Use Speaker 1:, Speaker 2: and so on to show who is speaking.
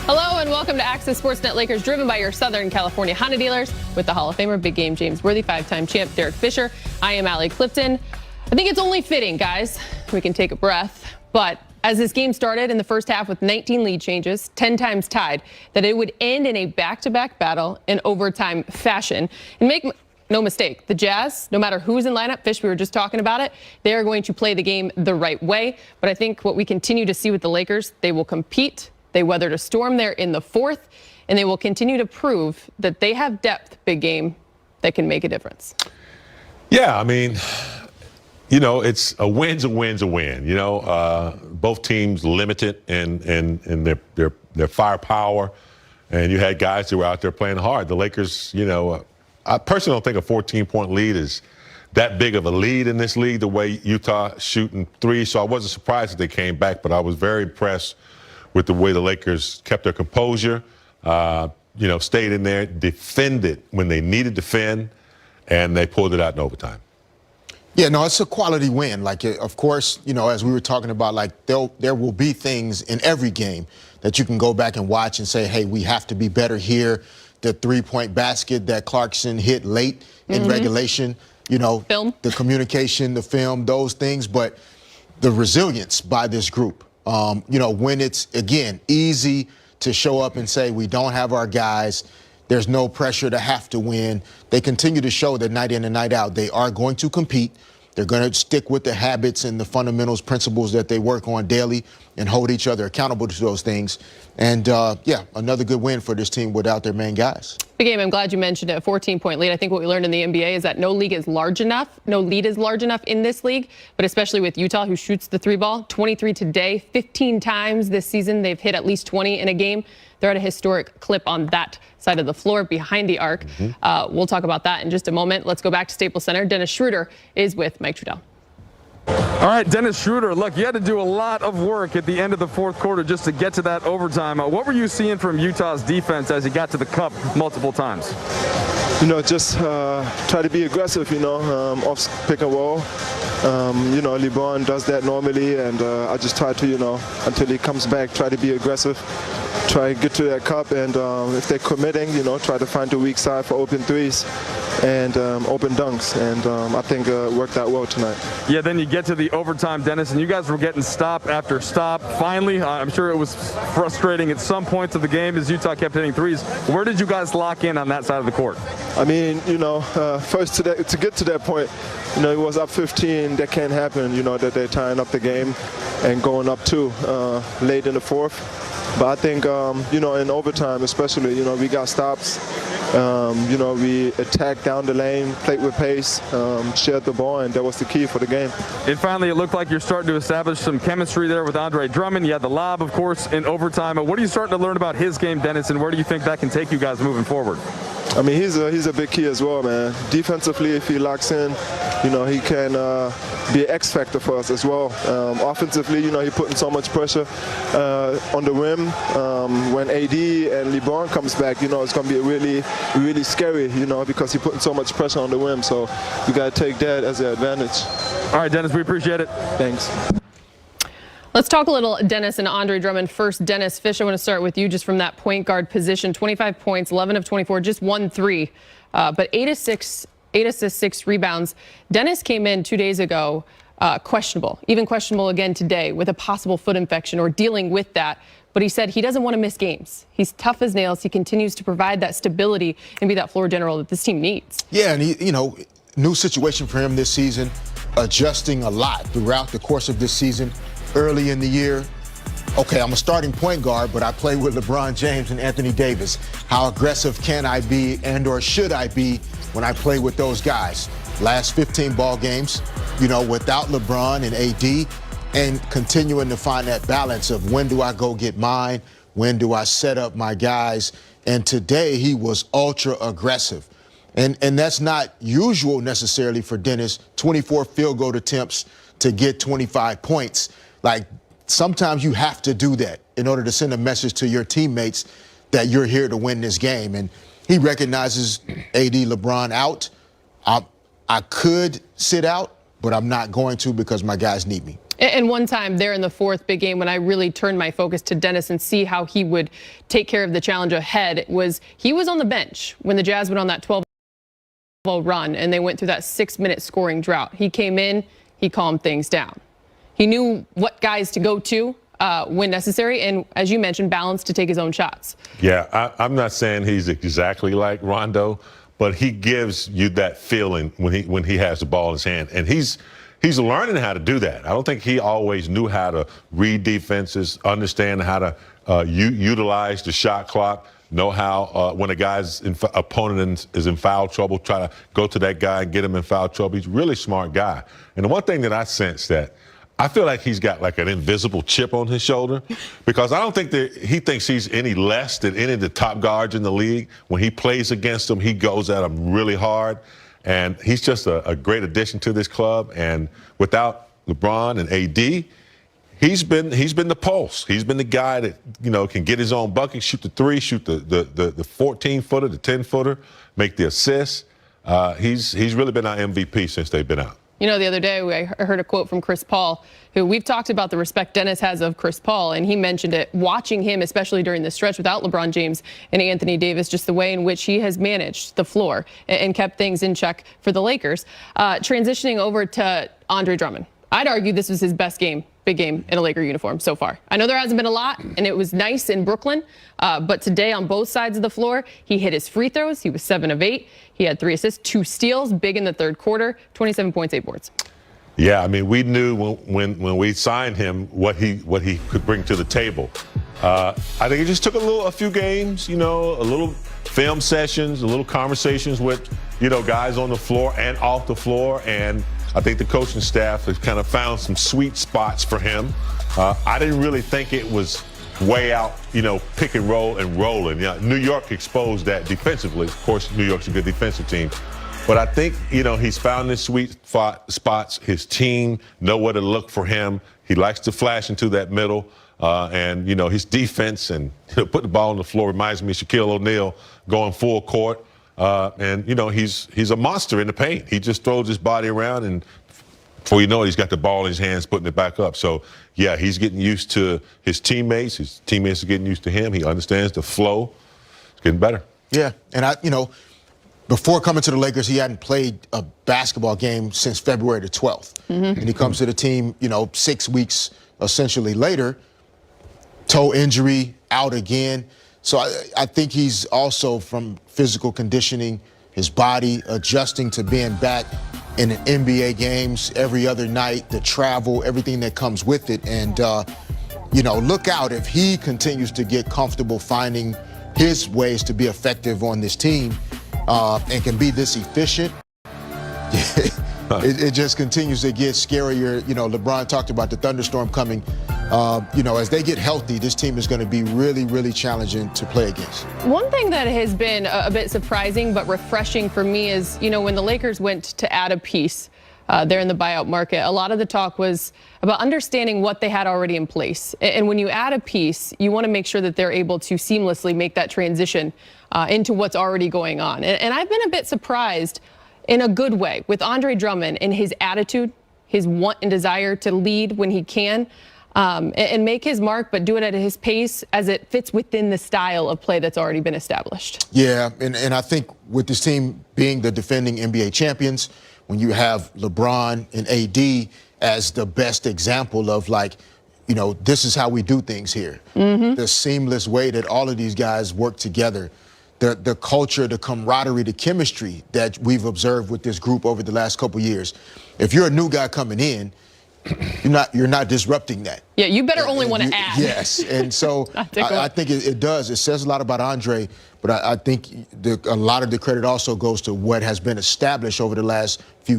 Speaker 1: Hello and welcome to Access Sportsnet Lakers, driven by your Southern California Honda dealers with the Hall of Famer, Big Game James Worthy, 5-time champ Derek Fisher. I am Allie Clifton. I think it's only fitting, guys, we can take a breath. But as this game started in the first half with 19 lead changes, 10 times tied, that it would end in a back-to-back battle in overtime fashion. And make no mistake, the Jazz, no matter who's in lineup, Fish, we were just talking about it, they are going to play the game the right way. But I think what we continue to see with the Lakers, they will compete. They weathered a storm there in the fourth, and they will continue to prove that they have depth, Big Game, that can make a difference.
Speaker 2: Yeah, I mean, you know, it's a win's a win's a win. You know, both teams limited in their firepower, and you had guys who were out there playing hard. The Lakers, you know, I personally don't think a 14-point lead is that big of a lead in this league, the way Utah shooting three. So I wasn't surprised that they came back, but I was very impressed with the way the Lakers kept their composure, you know, stayed in there, defended when they needed to defend, and they pulled it out in overtime.
Speaker 3: Yeah, no, it's a quality win. Like, of course, you know, as we were talking about, like, there will be things in every game that you can go back and watch and say, hey, we have to be better here. The three-point basket that Clarkson hit late in regulation, you know, the communication, the film, those things, but the resilience by this group. You know, when it's, again, easy to show up and say we don't have our guys, there's no pressure to have to win. They continue to show that night in and night out they are going to compete. They're going to stick with the habits and the fundamentals, principles that they work on daily and hold each other accountable to those things. And, yeah, another good win for this team without their main guys.
Speaker 1: Big Game, I'm glad you mentioned it, a 14-point lead. I think what we learned in the NBA is that no lead is large enough in this league, but especially with Utah, who shoots the three ball 23 today, 15 times this season. They've hit at least 20 in a game. They're at a historic clip on that side of the floor behind the arc. We'll talk about that in just a moment. Let's go back to Staples Center. Dennis Schroeder is with Mike Trudell.
Speaker 4: All right, Dennis Schroeder, look, you had to do a lot of work at the end of the fourth quarter just to get to that overtime. What were you seeing from Utah's defense as you got to the cup multiple times?
Speaker 5: You know, just try to be aggressive, you know, off pick and roll. You know, LeBron does that normally, and I just try to, you know, until he comes back, try to be aggressive, try to get to that cup, and if they're committing, you know, try to find the weak side for open threes and open dunks, and I think it worked out well tonight.
Speaker 4: Yeah, then you get to the overtime, Dennis, and you guys were getting stop after stop. Finally, I'm sure it was frustrating at some points of the game as Utah kept hitting threes. Where did you guys lock in on that side of the court?
Speaker 5: I mean, you know, first to get to that point, you know, it was up 15. That can't happen, you know, that they're tying up the game and going up 2 late in the fourth. But I think, you know, in overtime especially, you know, we got stops. You know, we attacked down the lane, played with pace, shared the ball, and that was the key for the game.
Speaker 4: And finally, it looked like you're starting to establish some chemistry there with DeAndre Drummond. You had the lob, of course, in overtime. What are you starting to learn about his game, Dennis, and where do you think that can take you guys moving forward?
Speaker 5: I mean, he's a big key as well, man. Defensively, if he locks in, you know, he can be an X factor for us as well. Offensively, you know, he's putting so much pressure on the rim. When AD and LeBron comes back, you know, it's going to be really scary, you know, because he's putting so much pressure on the rim. So we got to take that as an advantage.
Speaker 4: All right, Dennis, we appreciate it.
Speaker 5: Thanks.
Speaker 1: Let's talk a little Dennis and Andre Drummond first. Dennis, Fish, I want to start with you just from that point guard position. 25 points, 11 of 24, just 1 3, but 8 assists, 6 rebounds. Dennis came in 2 days ago questionable, even questionable again today with a possible foot infection or dealing with that. But he said he doesn't want to miss games. He's tough as nails. He continues to provide that stability and be that floor general that this team needs.
Speaker 3: Yeah, and he, you know, new situation for him this season, adjusting a lot throughout the course of this season. Early in the year, okay, I'm a starting point guard, but I play with LeBron James and Anthony Davis. How aggressive can I be and or should I be when I play with those guys? Last 15 ball games, you know, without LeBron and AD, and continuing to find that balance of when do I go get mine, when do I set up my guys. And today he was ultra aggressive. And that's not usual necessarily for Dennis, 24 field goal attempts to get 25 points. Like, sometimes you have to do that in order to send a message to your teammates that you're here to win this game. And he recognizes AD, LeBron out. I could sit out, but I'm not going to because my guys need me.
Speaker 1: And one time there in the fourth big game when I really turned my focus to Dennis and see how he would take care of the challenge ahead he was on the bench when the Jazz went on that 12-0 run and they went through that 6-minute scoring drought. He came in, he calmed things down. He knew what guys to go to when necessary, and as you mentioned, balanced to take his own shots.
Speaker 2: Yeah, I'm not saying he's exactly like Rondo, but he gives you that feeling when he has the ball in his hand, and he's learning how to do that. I don't think he always knew how to read defenses, understand how to utilize the shot clock, know how when a guy's opponent is in foul trouble, try to go to that guy and get him in foul trouble. He's a really smart guy. And the one thing that I sense that I feel like he's got like an invisible chip on his shoulder, because I don't think that he thinks he's any less than any of the top guards in the league. When he plays against them, he goes at them really hard. And he's just a great addition to this club. And without LeBron and AD, he's been the pulse. He's been the guy that, can get his own bucket, shoot the three, shoot the 14-footer, the 10-footer, make the assists. He's really been our MVP since they've been out.
Speaker 1: The other day I heard a quote from Chris Paul, who we've talked about the respect Dennis has of Chris Paul, and he mentioned it, watching him, especially during the stretch without LeBron James and Anthony Davis, just the way in which he has managed the floor and kept things in check for the Lakers. Transitioning over to DeAndre Drummond. I'd argue this was his best game, big game in a Laker uniform so far. I know there hasn't been a lot, and it was nice in Brooklyn, but today on both sides of the floor, he hit his free throws. He was 7 of 8. He had 3 assists, 2 steals, big in the third quarter, 27 points, 8 boards.
Speaker 2: Yeah, I mean, we knew when we signed him what he could bring to the table. I think it just took a few games, a little film sessions, a little conversations with, guys on the floor and off the floor, and I think the coaching staff has kind of found some sweet spots for him. I didn't really think it was way out, pick and roll and rolling. New York exposed that defensively. Of course, New York's a good defensive team. But I think, he's found his sweet spots. His team know where to look for him. He likes to flash into that middle. And, his defense and put the ball on the floor reminds me of Shaquille O'Neal going full court. And he's a monster in the paint. He just throws his body around, and before you know it, he's got the ball in his hands, putting it back up. So, yeah, he's getting used to his teammates. His teammates are getting used to him. He understands the flow. It's getting better.
Speaker 3: Yeah, and before coming to the Lakers, he hadn't played a basketball game since February the 12th. Mm-hmm. And he comes to the team, 6 weeks essentially later, toe injury, out again. So I think he's also, from physical conditioning, his body adjusting to being back in an NBA games every other night, the travel, everything that comes with it. And, look out if he continues to get comfortable finding his ways to be effective on this team and can be this efficient. It just continues to get scarier. LeBron talked about the thunderstorm coming. As they get healthy, this team is going to be really, really challenging to play against.
Speaker 1: One thing that has been a bit surprising but refreshing for me is, when the Lakers went to add a piece there in the buyout market, a lot of the talk was about understanding what they had already in place. And when you add a piece, you want to make sure that they're able to seamlessly make that transition into what's already going on. And I've been a bit surprised in a good way with DeAndre Drummond and his attitude, his want and desire to lead when he can. And make his mark, but do it at his pace as it fits within the style of play that's already been established.
Speaker 3: Yeah, and I think with this team being the defending NBA champions, when you have LeBron and AD as the best example of this is how we do things here. Mm-hmm. The seamless way that all of these guys work together, the culture, the camaraderie, the chemistry that we've observed with this group over the last couple years. If you're a new guy coming in, you're not disrupting that.
Speaker 1: Yeah, you better only want to add.
Speaker 3: Yes, and so I think it does. It says a lot about Andre, but I think a lot of the credit also goes to what has been established over the last few